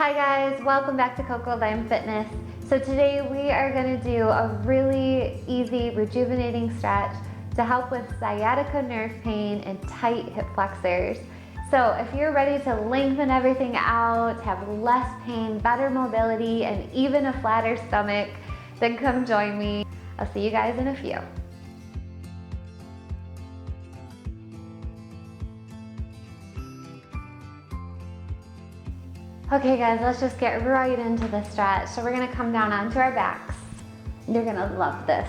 Hi guys, welcome back to Coco Lime Fitness. So today we are going to do a really easy rejuvenating stretch to help with sciatica nerve pain and tight hip flexors. So if you're ready to lengthen everything out, have less pain, better mobility, and even a flatter stomach, then come join me. I'll see you guys in a few. Okay guys, let's just get right into the stretch. So we're gonna come down onto our backs. You're gonna love this.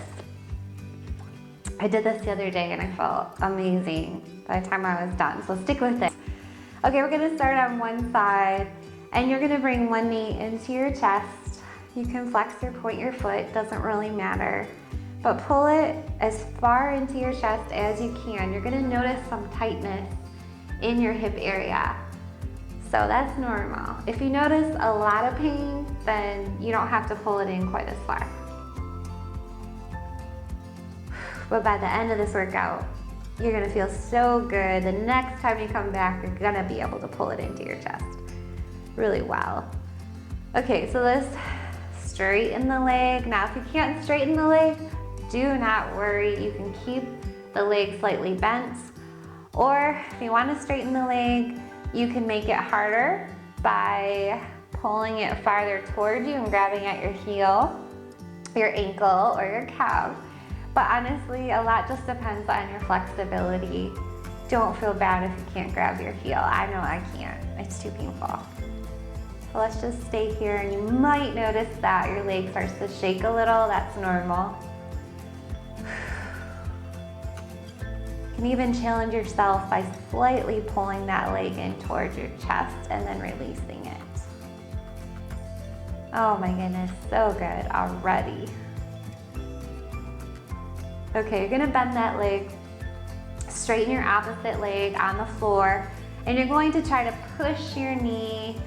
I did this the other day and I felt amazing by the time I was done, so stick with it. Okay, we're gonna start on one side and you're gonna bring one knee into your chest. You can flex or point your foot, doesn't really matter. But pull it as far into your chest as you can. You're gonna notice some tightness in your hip area. So that's normal. If you notice a lot of pain, then you don't have to pull it in quite as far. But by the end of this workout, you're gonna feel so good. The next time you come back, you're gonna be able to pull it into your chest really well. Okay, so let's straighten the leg. Now, if you can't straighten the leg, do not worry. You can keep the leg slightly bent. Or if you wanna straighten the leg, you can make it harder by pulling it farther toward you and grabbing at your heel, your ankle, or your calf. But honestly, a lot just depends on your flexibility. Don't feel bad if you can't grab your heel. I know I can't, it's too painful. So let's just stay here, and you might notice that your leg starts to shake a little. That's normal. You can even challenge yourself by slightly pulling that leg in towards your chest and then releasing it. Oh my goodness, so good already. Okay, you're gonna bend that leg, straighten your opposite leg on the floor, and you're going to try to push your knee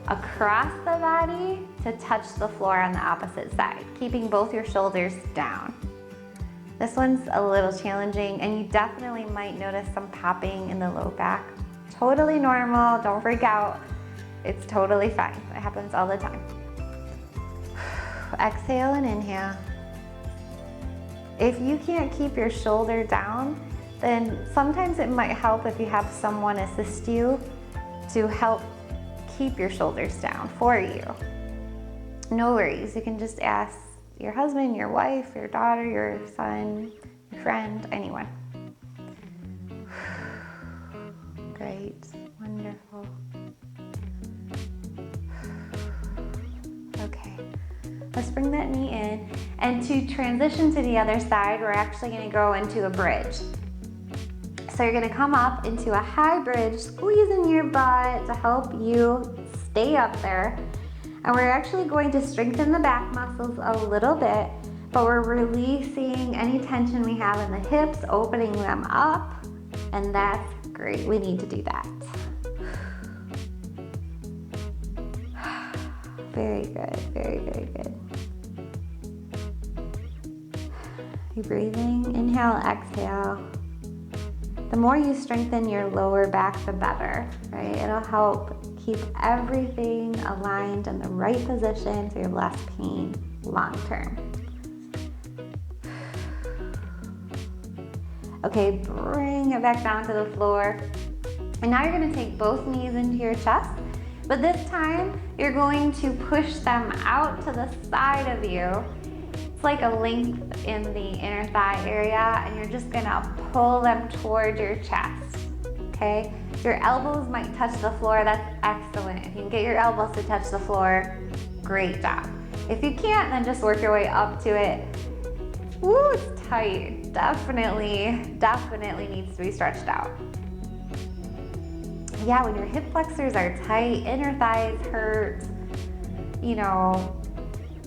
across the body to touch the floor on the opposite side, keeping both your shoulders down. This one's a little challenging, and you definitely might notice some popping in the low back. Totally normal, don't freak out. It's totally fine, it happens all the time. Exhale and inhale. If you can't keep your shoulder down, then sometimes it might help if you have someone assist you to help keep your shoulders down for you. No worries, you can just ask your husband, your wife, your daughter, your son, your friend, anyone. Great, wonderful. Okay, let's bring that knee in. And to transition to the other side, we're actually gonna go into a bridge. So you're gonna come up into a high bridge, squeezing your butt to help you stay up there. And we're actually going to strengthen the back muscles a little bit, but we're releasing any tension we have in the hips, opening them up, and that's great. We need to do that. Very good, very, very good. You breathing? Inhale, exhale. The more you strengthen your lower back, the better, right? It'll help keep everything aligned in the right position so you have less pain long term. Okay, bring it back down to the floor. And now you're gonna take both knees into your chest, but this time you're going to push them out to the side of you. It's like a length in the inner thigh area, and you're just gonna pull them toward your chest, okay? Your elbows might touch the floor, that's excellent. If you can get your elbows to touch the floor, great job. If you can't, then just work your way up to it. Woo, it's tight. Definitely needs to be stretched out. Yeah, when your hip flexors are tight, inner thighs hurt, you know,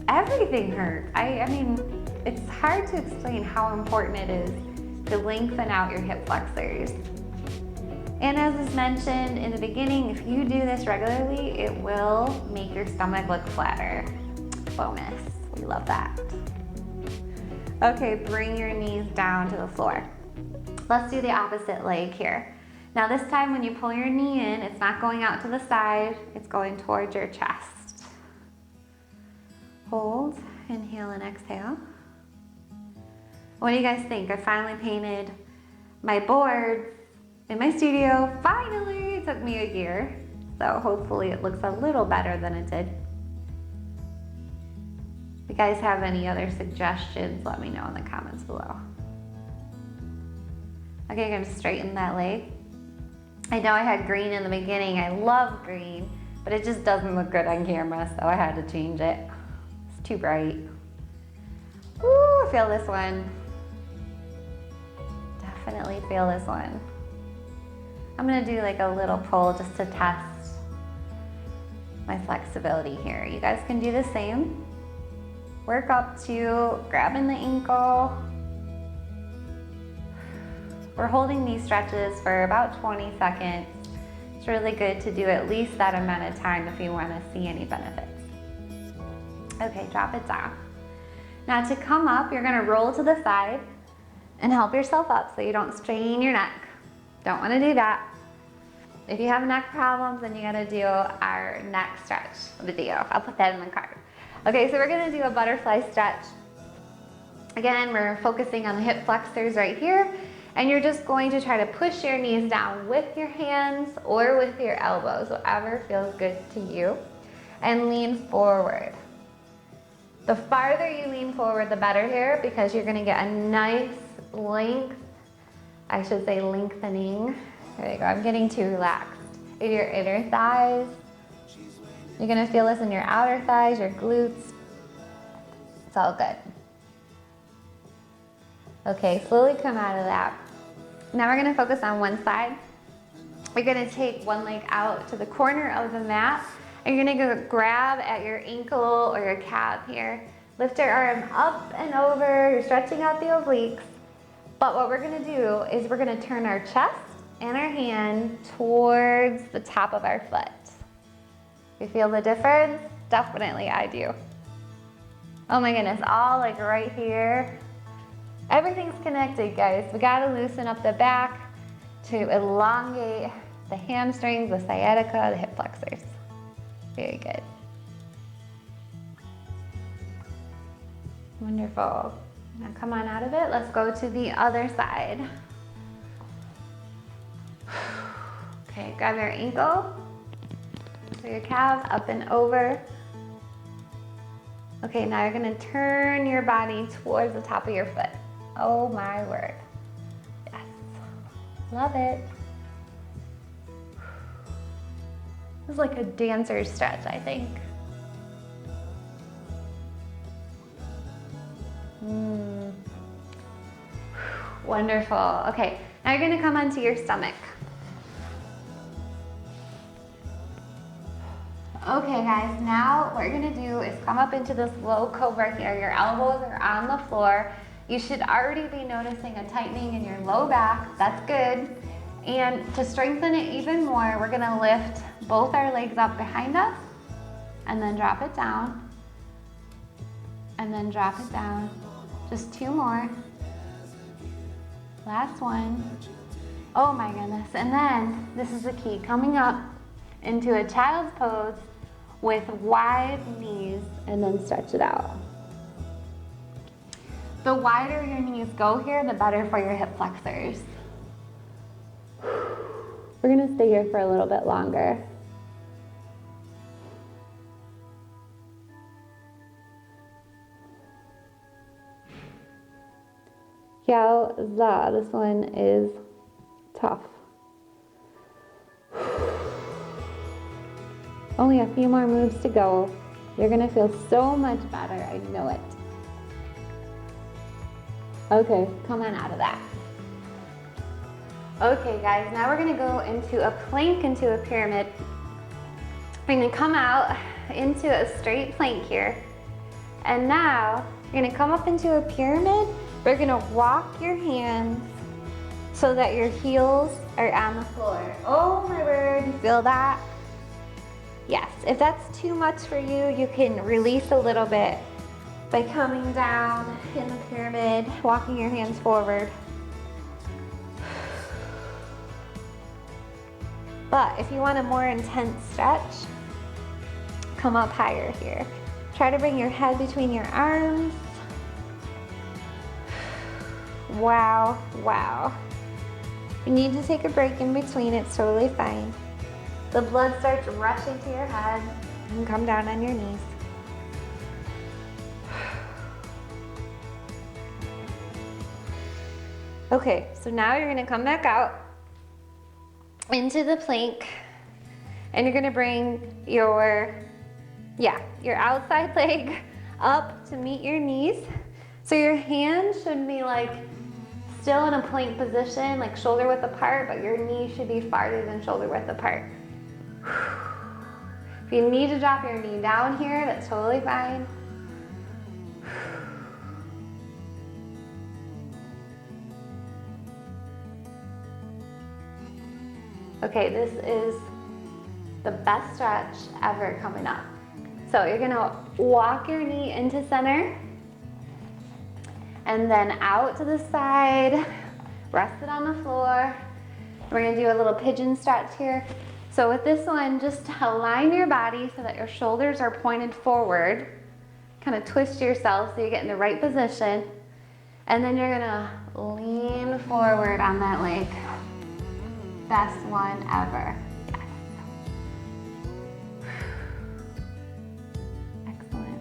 everything hurts. I mean, it's hard to explain how important it is to lengthen out your hip flexors. And as is mentioned in the beginning, if you do this regularly, it will make your stomach look flatter. Bonus, we love that. Okay, bring your knees down to the floor. Let's do the opposite leg here. Now this time when you pull your knee in, it's not going out to the side, it's going towards your chest. Hold, inhale and exhale. What do you guys think? I finally painted my boards in my studio. Finally, it took me a year. So hopefully it looks a little better than it did. If you guys have any other suggestions, let me know in the comments below. Okay, I'm gonna straighten that leg. I know I had green in the beginning. I love green, but it just doesn't look good on camera, so I had to change it. It's too bright. Woo, I feel this one. Definitely feel this one. I'm gonna do like a little pull just to test my flexibility here. You guys can do the same. Work up to grabbing the ankle. We're holding these stretches for about 20 seconds. It's really good to do at least that amount of time if you want to see any benefits. Okay, drop it down. Now to come up, you're gonna roll to the side and help yourself up so you don't strain your neck. Don't want to do that. If you have neck problems, then you gotta do our neck stretch video. I'll put that in the card. Okay, so we're gonna do a butterfly stretch. Again, we're focusing on the hip flexors right here, and you're just going to try to push your knees down with your hands or with your elbows, whatever feels good to you, and lean forward. The farther you lean forward, the better here, because you're gonna get a nice length, I should say lengthening. There you go, I'm getting too relaxed. In your inner thighs. You're gonna feel this in your outer thighs, your glutes. It's all good. Okay, slowly come out of that. Now we're gonna focus on one side. You're gonna take one leg out to the corner of the mat, and you're gonna go grab at your ankle or your calf here. Lift your arm up and over, you're stretching out the obliques. But what we're gonna do is we're gonna turn our chest and our hand towards the top of our foot. You feel the difference? Definitely, I do. Oh my goodness, all like right here. Everything's connected, guys. We gotta loosen up the back to elongate the hamstrings, the sciatica, the hip flexors. Very good. Wonderful. Now come on out of it. Let's go to the other side. Okay, grab your ankle, so your calves up and over. Okay, now you're gonna turn your body towards the top of your foot. Oh my word. Yes, love it. This is like a dancer's stretch, I think. Wonderful. Okay, now you're gonna come onto your stomach. Okay guys, now what you're gonna do is come up into this low cobra here. Your elbows are on the floor. You should already be noticing a tightening in your low back. That's good. And to strengthen it even more, we're gonna lift both our legs up behind us and then drop it down. And then drop it down. Just two more. Last one. Oh my goodness. And then, this is the key, coming up into a child's pose with wide knees and then stretch it out. The wider your knees go here, the better for your hip flexors. We're gonna stay here for a little bit longer. Yowza, this one is tough. Only a few more moves to go. You're gonna feel so much better, I know it. Okay, come on out of that. Okay guys, now we're gonna go into a plank, into a pyramid. We're gonna come out into a straight plank here. And now, you're gonna come up into a pyramid. We're gonna walk your hands so that your heels are on the floor. Oh my word, you feel that? Yes, if that's too much for you, you can release a little bit by coming down in the pyramid, walking your hands forward. But if you want a more intense stretch, come up higher here. Try to bring your head between your arms. Wow, wow. You need to take a break in between, it's totally fine. The blood starts rushing to your head, and come down on your knees. Okay, so now you're gonna come back out into the plank, and you're gonna bring your outside leg up to meet your knees. So your hands should be like still in a plank position, like shoulder width apart, but your knees should be farther than shoulder width apart. If you need to drop your knee down here, that's totally fine. Okay, this is the best stretch ever coming up. So you're gonna walk your knee into center and then out to the side, rest it on the floor. We're gonna do a little pigeon stretch here. So with this one, just align your body so that your shoulders are pointed forward. Kind of twist yourself so you get in the right position. And then you're gonna lean forward on that leg. Best one ever. Yes. Excellent.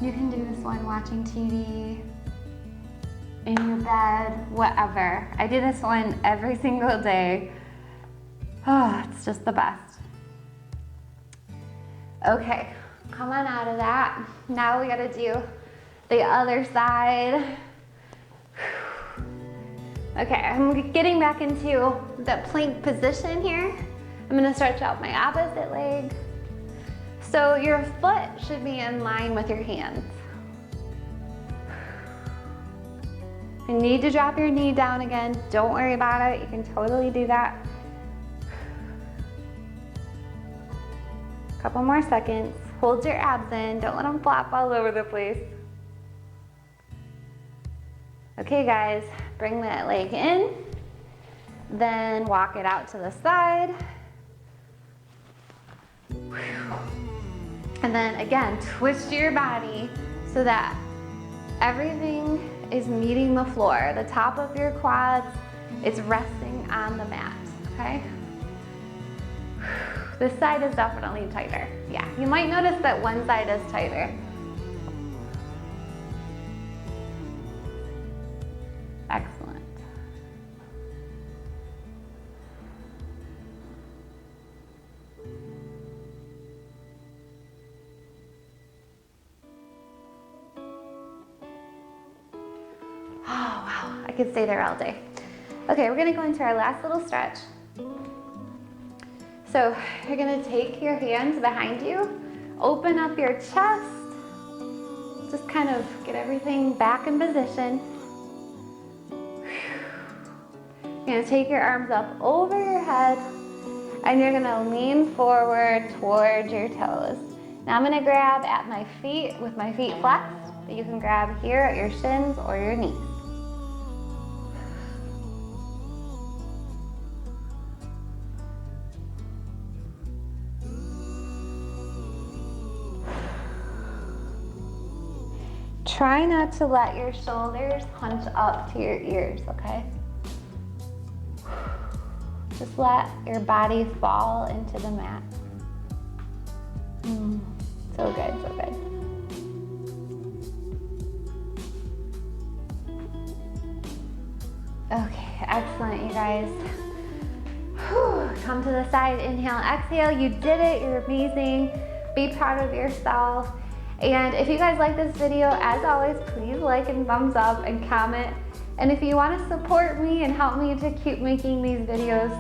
You can do this one watching TV, in your bed, whatever. I do this one every single day. Oh, it's just the best. Okay. Come on out of that. Now we gotta do the other side. Okay, I'm getting back into the plank position here. I'm gonna stretch out my opposite leg. So your foot should be in line with your hands. If you need to drop your knee down again, don't worry about it. You can totally do that. Couple more seconds. Hold your abs in, don't let them flop all over the place. Okay guys, bring that leg in, then walk it out to the side. And then again, twist your body so that everything is meeting the floor. The top of your quads is resting on the mat, okay? This side is definitely tighter. Yeah, you might notice that one side is tighter. Excellent. Oh, wow, I could stay there all day. Okay, we're gonna go into our last little stretch. So you're gonna take your hands behind you, open up your chest, just kind of get everything back in position. You're gonna take your arms up over your head and you're gonna lean forward towards your toes. Now I'm gonna grab at my feet with my feet flexed, but you can grab here at your shins or your knees. Try not to let your shoulders hunch up to your ears, okay? Just let your body fall into the mat. So good, so good. Okay, excellent, you guys. Come to the side, inhale, exhale. You did it, you're amazing. Be proud of yourself. And if you guys like this video, as always, please like and thumbs up and comment. And if you want to support me and help me to keep making these videos,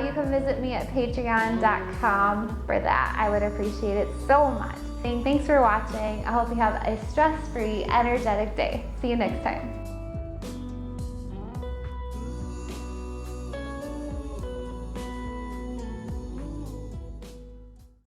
you can visit me at patreon.com for that. I would appreciate it so much. Thanks for watching. I hope you have a stress-free, energetic day. See you next time.